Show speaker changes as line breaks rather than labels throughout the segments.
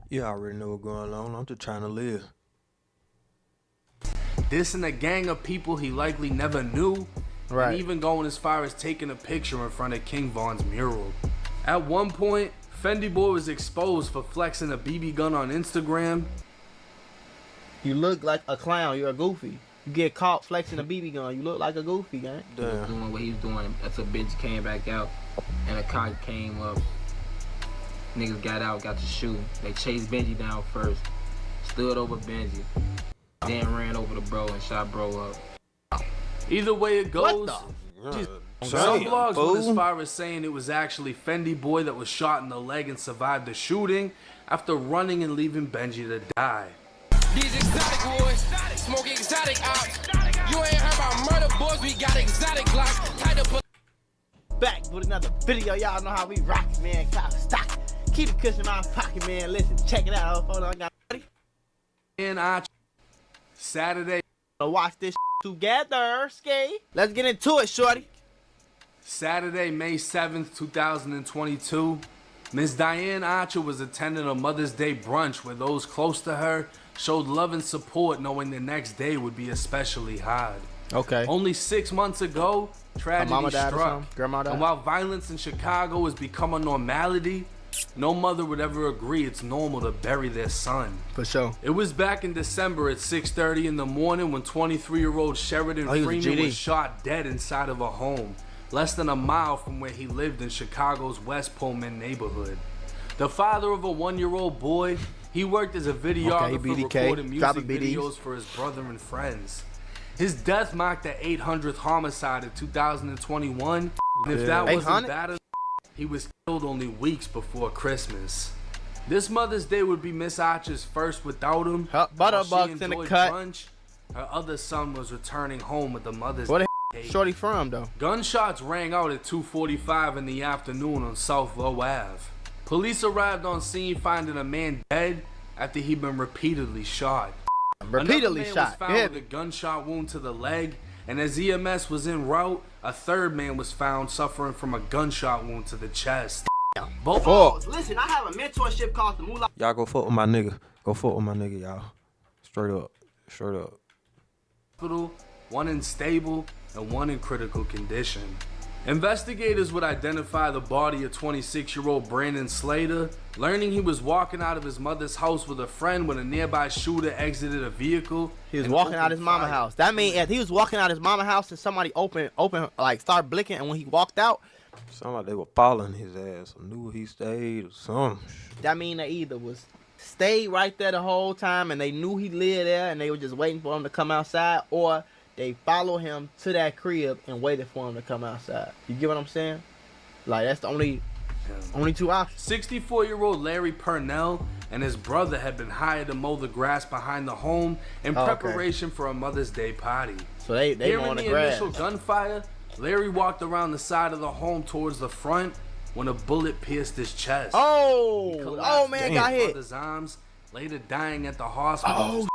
You already know what's going on. I'm just trying to live.
Dissing a gang of people he likely never knew,
Right.
and even going as far as taking a picture in front of King Von's mural. At one point, Fendi Boy was exposed for flexing a BB gun on Instagram.
You look like a clown. You're a goofy. You get caught flexing a BB gun. You look like a goofy, gang.
He was doing what he was doing until bitch came back out and a car came up. Niggas got out, got to shoot. They chased Benji down first, stood over Benji, then ran over the bro and shot bro up.
Either way it goes, some
Damn,
blogs
fool.
went as far as saying it was actually Fendi Boy that was shot in the leg and survived the shooting after running and leaving Benji to die.
These exotic boys, smoking exotic ops. You ain't heard about murder boys, we got exotic glocks. Tied up.
Back with another video. Y'all know how we rock, man. Cop stock. Keep the cushion in my pocket, man. Listen, check it out. Hold on, I got ready.
And Saturday
to watch this together, Skate. Let's get into it, shorty.
Saturday, May 7th, 2022, Miss Diane Archer was attending a Mother's Day brunch where those close to her showed love and support, knowing the next day would be especially hard.
Okay.
Only 6 months ago, tragedy
mama died or
struck.
something? Grandma died?
And while violence in Chicago has become a normality, no mother would ever agree it's normal to bury their son.
For sure.
It was back in December at 6:30 in the morning when 23-year-old Sheridan
he was a
Freeman
GD.
was shot dead inside of a home, less than a mile from where he lived in Chicago's West Pullman neighborhood. The father of a 1-year-old boy, he worked as a videographer
BDK.
recording music
Dropping BDs.
videos for his brother and friends. His death marked the 800th homicide of 2021, and if that wasn't
800?
bad enough, he was killed only weeks before Christmas. This Mother's Day would be Miss Archer's first without him.
Huh,
While
Butterbucks
she
in the
enjoyed
cut.
brunch, her other son was returning home with the Mother's
Where
Day
the
cake.
shorty from, though?
Gunshots rang out at 2:45 in the afternoon on South Low Ave. Police arrived on scene finding a man dead after he'd been repeatedly shot.
Repeatedly
Another man
shot.
was found
Yeah.
with a gunshot wound to the leg, and as EMS was en route, a third man was found suffering from a gunshot wound to the chest. Both
Listen, I have a mentorship called the Moolah.
Y'all go fuck with my nigga. Go fuck with my nigga, y'all. Straight up. Straight up.
hospital, one in stable, and one in critical condition. Investigators would identify the body of 26-year-old Brandon Slater, learning he was walking out of his mother's house with a friend when a nearby shooter exited a vehicle.
He was
and
walking out
opened
his mama's
fire.
house. That means if he was walking out his mama's house and somebody like start blinking, and when he walked out,
Sound like they were following his ass. I knew he stayed or something.
that mean they either was stayed right there the whole time and they knew he lived there and they were just waiting for him to come outside, or they followed him to that crib and waited for him to come outside. You get what I'm saying? Like, that's the only two options.
64-year-old Larry Purnell and his brother had been hired to mow the grass behind the home in
Oh, okay.
preparation for a Mother's Day party.
So they
Hearing
on the
the
grass.
initial gunfire, Larry walked around the side of the home towards the front when a bullet pierced his chest. He
Oh
collapsed
man,
in
got
his
hit.
brother's arms, later dying at the hospital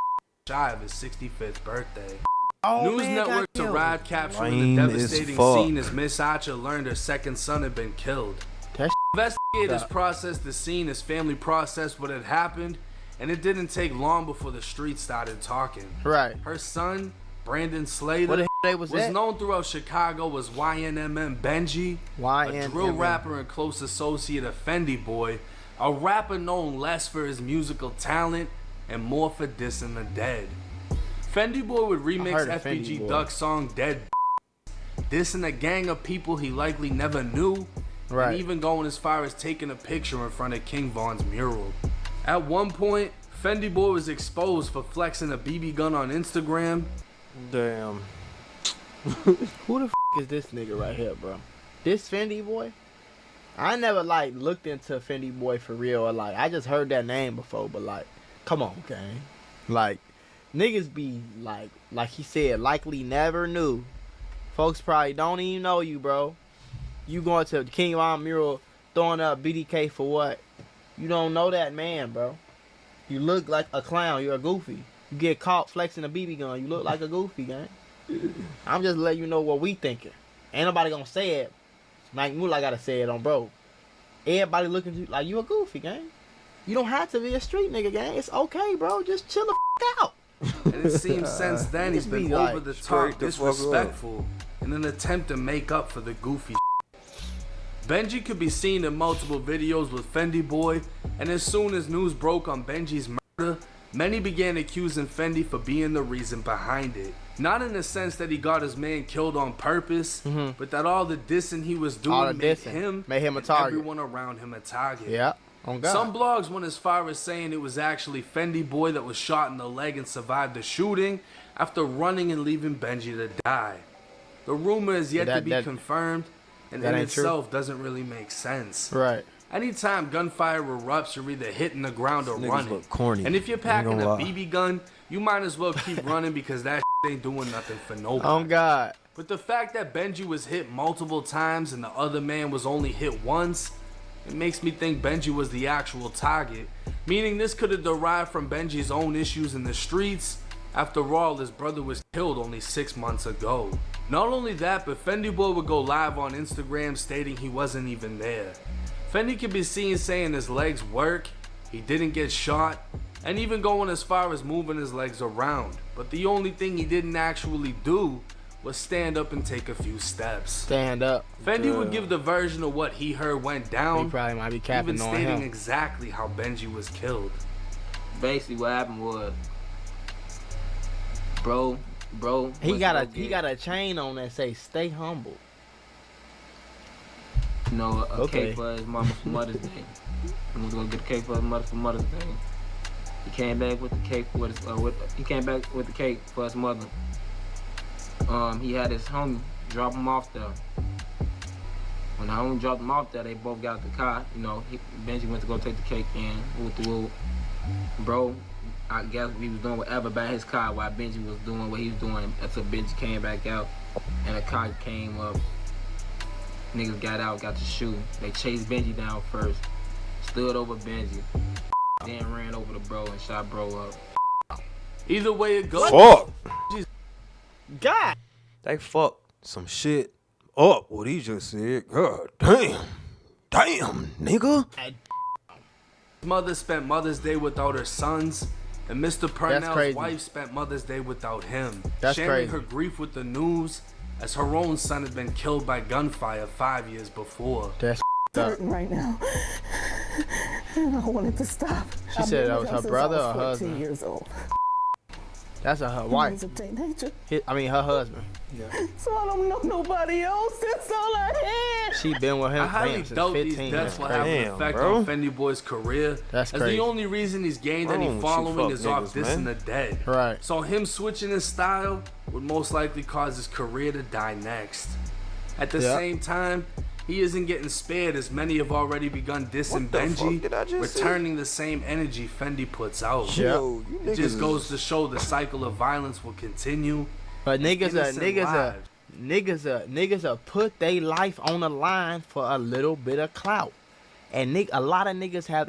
shy of his 65th birthday.
Oh,
News
man, got
networks
killed.
arrived capturing
Lame
the
as
devastating
fuck.
scene as Miss Archer learned her second son had been killed.
That
Investigators processed the scene as family processed what had happened, and it didn't take long before the streets started talking.
right.
Her son, Brandon Slater,
Where the they was at?
known throughout Chicago as YNMM Benji, a
YNMM.
drill rapper and close associate of Fendi Boy, a rapper known less for his musical talent and more for dissing the dead. Fendi Boy would remix
heard of
FBG
Fendi Boy.
Duck's song Dead, dissing a gang of people he likely never knew,
Right.
and even going as far as taking a picture in front of King Von's mural. At one point, Fendi Boy was exposed for flexing a BB gun on Instagram.
Damn.
Who the is this nigga right here, bro? This Fendi Boy? I never like looked into Fendi Boy for real, or like I just heard that name before, but like, come on, gang. Like, niggas be like he said, likely never knew. Folks probably don't even know you, bro. You going to King Von mural throwing up BDK for what? You don't know that man, bro. You look like a clown. You're a goofy. You get caught flexing a BB gun. You look like a goofy, gang. I'm just letting you know what we thinking. Ain't nobody gonna say it. Mike Moolah gotta say it on bro. Everybody looking at you like you a goofy, gang. You don't have to be a street nigga, gang. It's okay, bro. Just chill the out.
And it seems since then he's been
be like,
over the top,
straight the fuck up.
disrespectful in an attempt to make up for the goofy Benji could be seen in multiple videos with Fendi Boy, and as soon as news broke on Benji's murder, many began accusing Fendi for being the reason behind it. Not in the sense that he got his man killed on purpose, but that all the dissing he was doing made him
a
and
target.
everyone around him a target.
Yeah, on God.
Some blogs went as far as saying it was actually Fendi Boy that was shot in the leg and survived the shooting after running and leaving Benji to die. The rumor is yet to be confirmed, and in itself doesn't really make sense.
Right.
Anytime gunfire erupts, you're either hitting the ground or running.
Look corny.
And if you're packing a BB gun, you might as well keep running because that ain't doing nothing for nobody.
On God.
But the fact that Benji was hit multiple times and the other man was only hit once, it makes me think Benji was the actual target, meaning this could have derived from Benji's own issues in the streets. After all, his brother was killed only 6 months ago. Not only that, but Fendi Boy would go live on Instagram stating he wasn't even there. Fendi can be seen saying his legs work, he didn't get shot, and even going as far as moving his legs around. But the only thing he didn't actually do was stand up and take a few steps.
Stand up.
Fendi would give the version of what he heard went down,
He probably might be capping
even
on
stating
him.
exactly how Benji was killed.
Basically, what happened was, bro.
He got a chain on that say "Stay humble."
You know, a cake for his mama for Mother's Day. He was gonna get a cake for his mother for Mother's Day. He came back with the cake for his, he came back with the cake for his mother. He had his homie drop him off there. When the homie dropped him off there, they both got out the car. You know, Benji went to go take the cake in with the woo. Bro, I guess he was doing whatever by his car while Benji was doing what he was doing until Benji came back out and a car came up. Niggas got out, got to shoot. They chased Benji down first, stood over Benji, then ran over the bro and shot bro up.
Either way it goes.
Fuck.
God.
They fucked some shit up. What he just said. God damn. Damn, nigga.
Mother spent Mother's Day without her sons, and Mr. Purnell's
crazy.
wife spent Mother's Day without him,
That's
sharing
crazy.
her grief with the news as her own son had been killed by gunfire 5 years before.
That's up.
Hurting right now, and I wanted to stop.
She said that was her brother or her
14
husband?
years old.
That's her
I
wife.
was a teenager,
Her husband.
so I don't know nobody else. That's all I had.
She been with him
I highly
since
doubt these
15.
deaths
That's
will have
crazy.
an effect
bro.
on Fendi Boy's career,
That's
as
crazy.
the only reason he's gained
Wrong
any
with you
following
fuck
is off
niggas,
dissing
man.
the dead.
Right.
So him switching his style would most likely cause his career to die next. At the
Yep.
same time, he isn't getting spared as many have already begun dissing
What the fuck
Benji,
did I just say?
returning the same energy Fendi puts out.
Yeah.
Yo, you
It just
niggas
goes to show the cycle of violence will continue.
But niggas
Innocent lives.
are put their life on the line for a little bit of clout. And a lot of niggas have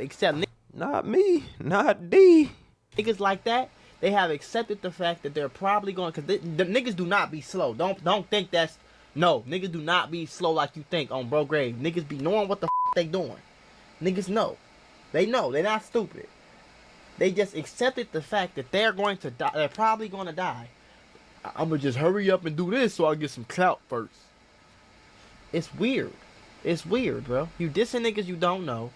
Not me. Not D.
niggas like that. They have accepted the fact that they're probably going, cause the niggas do not be slow. Don't think that's no niggas do not be slow like you think on bro grave. Niggas be knowing what the they doing. Niggas know. They know. They're not stupid. They just accepted the fact that they're going to die. They're probably going to die. I'm gonna just hurry up and do this so I get some clout first. It's weird. It's weird, bro. You dissing niggas you don't know.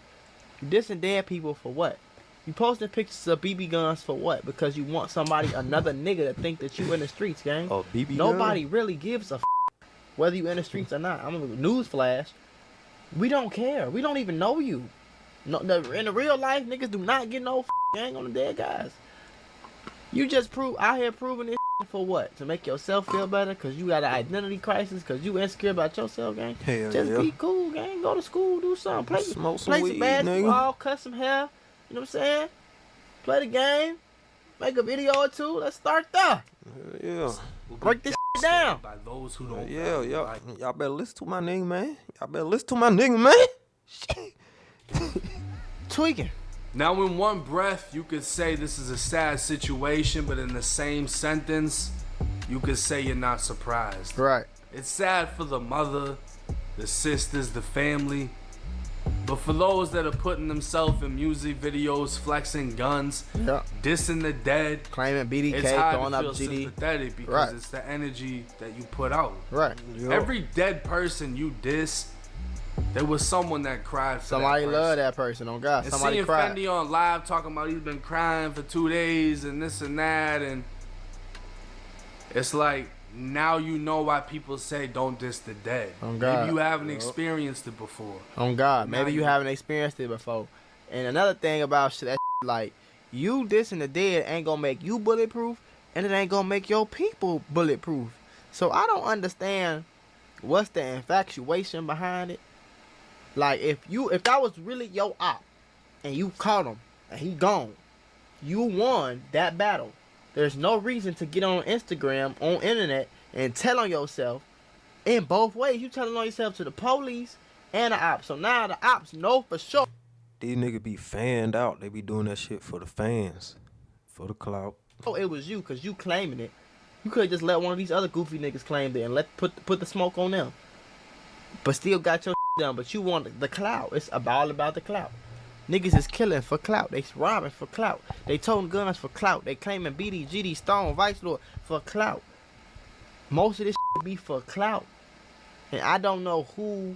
You dissing dead people for what? You posting pictures of BB guns for what? Because you want somebody, another nigga, to think that you in the streets, gang.
Oh, BB
Nobody really gives a whether you in the streets or not. I'm a newsflash. We don't care. We don't even know you. No, in the real life, niggas do not get no gang on the dead guys. You just out here proving this for what? To make yourself feel better? Cause you got an identity crisis? Cause you insecure about yourself, gang?
Hell
Just
yeah.
be cool, gang. Go to school, do something. Play
Smoke some
some
weed,
basketball, cut some hair. You know what I'm saying? Play the game. Make a video or two. Let's start there.
Yeah.
Will be
Break this shit
devastated
down.
By those who don't
Yeah,
value
y'all,
life.
y'all better listen to my nigga, man. Y'all better listen to my nigga, man. Shit.
Tweaking.
Now, in one breath, you could say this is a sad situation, but in the same sentence, you could say you're not surprised.
Right.
It's sad for the mother, the sisters, the family. But for those that are putting themselves in music videos, flexing guns,
Yeah.
dissing the dead,
Claiming BDK,
it's hard
throwing
to
up
feel
GD.
sympathetic because
Right.
it's the energy that you put out.
Right.
Yo.
Every dead person you diss, there was someone that cried for
Somebody
that
love
person.
that person. On God.
And
Somebody
seeing
cried.
Fendi on live talking about he's been crying for 2 days and this and that, and it's like, now you know why people say don't diss the dead.
Oh, God.
Maybe you haven't experienced it before.
On God.
Now
Maybe you
you-
haven't experienced it before. And another thing about shit, that like, you dissing the dead ain't gonna make you bulletproof, and it ain't gonna make your people bulletproof. So I don't understand what's the infatuation behind it. Like, if that was really your op, and you caught him, and he gone, you won that battle. There's no reason to get on Instagram, on internet, and tell on yourself in both ways. You telling on yourself to the police and the ops. So now the ops know for sure.
These niggas be fanned out. They be doing that shit for the fans, for the clout.
Oh, it was you, cause you claiming it. You could just let one of these other goofy niggas claim it and put the smoke on them. But still got your done. But you want the clout. It's all about the clout. Niggas is killing for clout. They robbing for clout. They toting guns for clout. They claiming BD, GD, Stone, Vice Lord for clout. Most of this be for clout. And I don't know who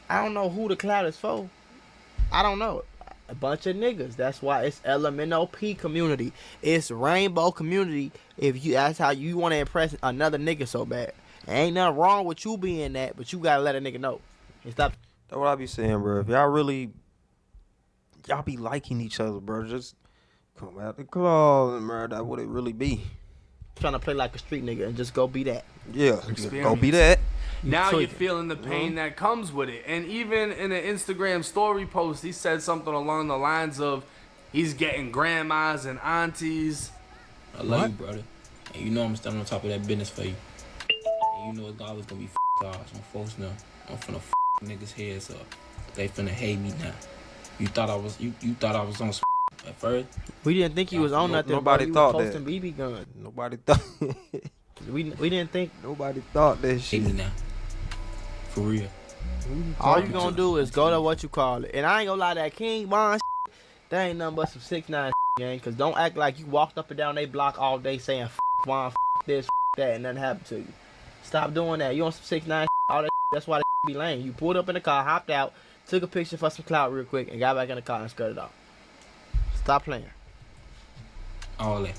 the clout is for. I don't know. A bunch of niggas. That's why it's LMNOP community. It's rainbow community. That's how you want to impress another nigga so bad. Ain't nothing wrong with you being that, but you gotta let a nigga know. And stop.
That's what I be saying, bro. If y'all be liking each other, bro, just come out the club, bro. That's what it really be.
Trying to play like a street nigga and just go be that.
Yeah, go
Experience.
be that.
Now you're
tweaking.
feeling the pain that comes with it. And even in an Instagram story post, he said something along the lines of he's getting grandmas and aunties.
I love you, brother. And you know I'm standing on top of that business for you. And you know it's always gonna be ours. I'm folks now. I'm finna niggas' heads up. They finna hate me now. You thought I was on at first.
We didn't think he was on nothing.
Nobody
bro. He
thought
was
that.
posting BB guns.
Nobody thought.
We didn't think.
Nobody thought that
Hate
shit.
me now. For real.
All you gonna do is go to what you call it. And I ain't gonna lie, that King Von that ain't nothing but some 6ix9ine gang. Cause don't act like you walked up and down they block all day saying Von, this, that, and nothing happened to you. Stop doing that. You on some 6ix9ine all that. That's why they be lame. You pulled up in the car, hopped out, took a picture for some clout real quick, and got back in the car and skirted off. Stop playing.
All that.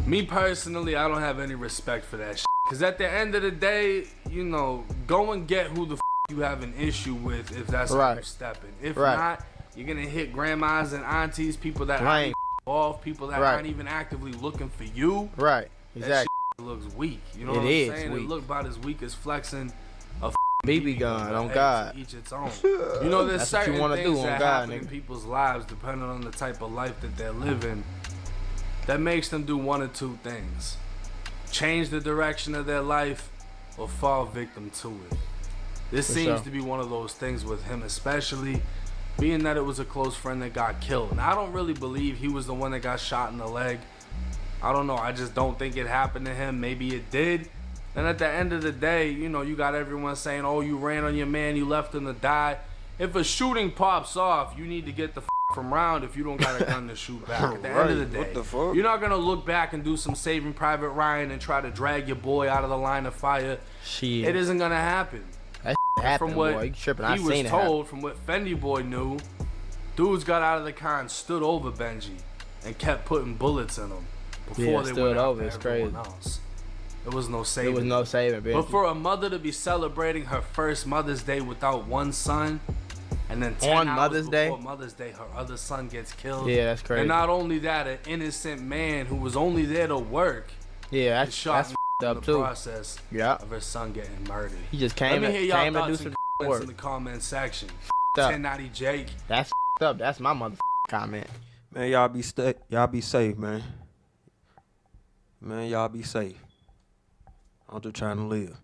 Me personally, I don't have any respect for that shit. Cause at the end of the day, you know, go and get who the you have an issue with if that's how
Right.
you stepping. If
Right.
not, you're gonna hit grandmas and aunties, people that aren't
Lame.
even involved, people that
Right.
aren't even actively looking for you.
Right.
That
Exactly.
shit looks weak. You know
It
what I'm
is
saying?
weak.
It look about as weak as flexing a
BB gun,
but
on
hey,
God.
to each its own. You know, there's
That's what you
certain
wanna
things
do, on
that
God,
happen in
nigga.
people's lives, depending on the type of life that they're living, that makes them do one or two things: change the direction of their life or fall victim to it. This
For
seems
sure.
to be one of those things with him, especially being that it was a close friend that got killed. Now, I don't really believe he was the one that got shot in the leg. I don't know. I just don't think it happened to him. Maybe it did. And at the end of the day, you know, you got everyone saying, oh, you ran on your man, you left him to die. If a shooting pops off, you need to get the from round if you don't got a gun to shoot back. At the end of the day,
What the fuck?
you're not going to look back and do some Saving Private Ryan and try to drag your boy out of the line of fire.
Shit.
It isn't going to happen.
That happened,
From what
boy. You tripping. I
he was
seen it happen.
told, from what Fendi Boy knew, dudes got out of the car and stood over Benji and kept putting bullets in him before
Yeah,
they
stood
went
over.
after
It's
everyone
crazy.
else. There was no
There
saving.
was no saving, bitch.
But for a mother to be celebrating her first Mother's Day without one son, and then 10
On
hours
Mother's Day?
before Mother's Day, her other son gets killed.
Yeah, that's crazy.
And not only that, an innocent man who was only there to work
Yeah,
is shot
that's
in
f***ed
the
up too.
process
Yeah.
of her son getting murdered.
He just
Let
came
me
and
hear y'all
came and do
thoughts and
some
comments
work.
in the comment section.
up.
1090 Jake.
That's f***ed up. That's my mother comment.
Man, y'all be safe, man. Man, y'all be safe. I'm just trying to live.